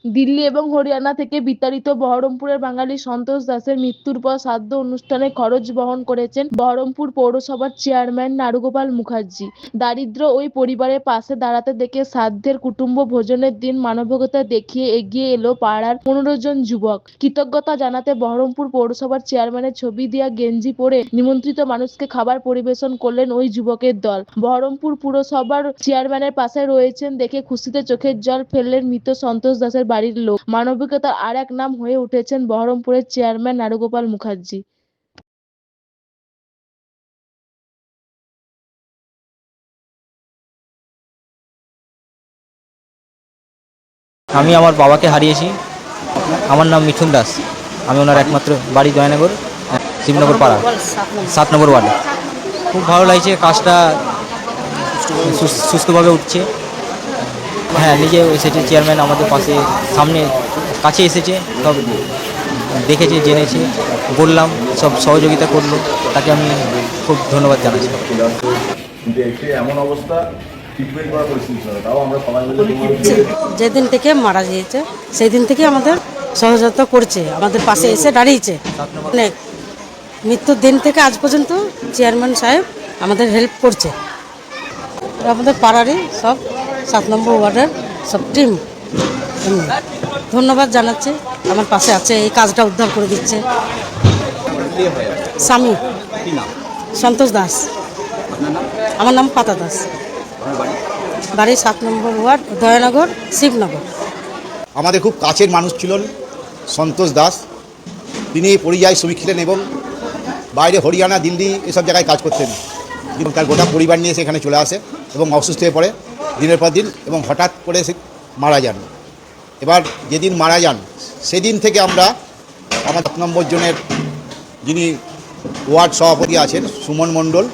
দিল্লি এবং হরিয়ানা থেকে বিতাড়িত বহরমপুরের বাঙালি সন্তোষ দাসের মৃত্যুর পর শ্রাদ্ধ অনুষ্ঠানে খরচ বহন করেছেন বহরমপুর পৌরসভার চেয়ারম্যান নারুগোপাল মুখার্জি। দারিদ্র ওই পরিবারের পাশে দাঁড়াতে দেখে শ্রাদ্ধের কুটুম্ব ভোজনের দিন মানবিকতা দেখিয়ে এগিয়ে এলো পাড়ার 15 জন যুবক। কৃতজ্ঞতা জানাতে বহরমপুর পৌরসভার চেয়ারম্যানের ছবি দেওয়া গেঞ্জি পরে নিমন্ত্রিত মানুষকে খাবার পরিবেশন করলেন ওই যুবকের দল। বহরমপুর পুরসভার চেয়ারম্যানের পাশে রয়েছেন দেখে খুশিতে চোখের জল ফেললেন মৃত সন্তোষ দাসের বাড়ির লোক। মানবিকতার আর এক নাম হয়ে উঠেছেন বহরমপুরের চেয়ারম্যান নারুগোপাল মুখার্জি। আমি আমার বাবাকে হারিয়েছি। আমার নাম মিঠুন দাস। আমি ওনার একমাত্র বাড়ি জয়নগর, শিবনগর পাড়া, 7 নম্বর ওয়ার্ডে। খুব ভালো লাগছে, কাজটা সুস্থভাবে উঠছে। হ্যাঁ, নিজে এসেছে চেয়ারম্যান, আমাদের পাশে সামনে কাছে এসেছে, সব দেখেছে, জেনেছে, বললাম, সব সহযোগিতা করলো। তাকে আমি খুব ধন্যবাদ জানাচ্ছি। এমন অবস্থা, ট্রিটমেন্ট করার পরিস্থিতি ছিল, তাও আমরা সবাই মিলে যেদিন থেকে মারা গিয়েছে সেই দিন থেকে আমাদের সহযোগিতা করছে, আমাদের পাশে এসে দাঁড়িয়েছে। অনেক মৃত্যুর দিন থেকে আজ পর্যন্ত চেয়ারম্যান সাহেব আমাদের হেল্প করছে। আমাদের পাড়ারই সব 7 নম্বর ওয়ার্ডের সব টিম ধন্যবাদ জানাচ্ছে, আমার পাশে আছে, এই কাজটা উদ্ধার করে দিচ্ছে। স্বামী সন্তোষ দাস। আমার নাম পাতা দাস। বাড়ি 7 নম্বর ওয়ার্ড, দয়ানগর, শিবনগর। আমাদের খুব কাছের মানুষ ছিলেন সন্তোষ দাস। তিনি পরিযায়ী শ্রমিক ছিলেন এবং বাইরে হরিয়ানা, দিল্লি এসব জায়গায় কাজ করতেন। এবং তার গোটা পরিবার নিয়ে সেখানে চলে আসে এবং অসুস্থ হয়ে পড়ে দিনের পর দিন, এবং হঠাৎ করে সে মারা যান। এবার যেদিন মারা যান সেদিন থেকে আমরা আমার 7 নম্বর জনের যিনি ওয়ার্ড সভাপতি আছেন সুমন মণ্ডল,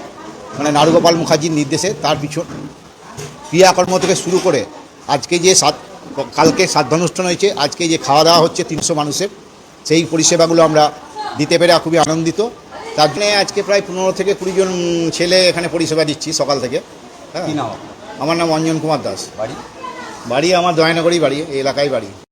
মানে নারুগোপাল মুখার্জির নির্দেশে তার পিছন ক্রিয়াকর্ম থেকে শুরু করে আজকে যে কালকে শ্রাদ্ধানুষ্ঠান হয়েছে, আজকে যে খাওয়া দাওয়া হচ্ছে 300 মানুষের, সেই পরিষেবাগুলো আমরা দিতে পেরে খুবই আনন্দিত। তার জন্য আজকে প্রায় 15 থেকে 20 জন ছেলে এখানে পরিষেবা দিচ্ছি সকাল থেকে। হ্যাঁ, আমার নাম অঞ্জন কুমার দাস। বাড়ি আমার দয়ানগরেই বাড়ি, এই এলাকায় বাড়ি।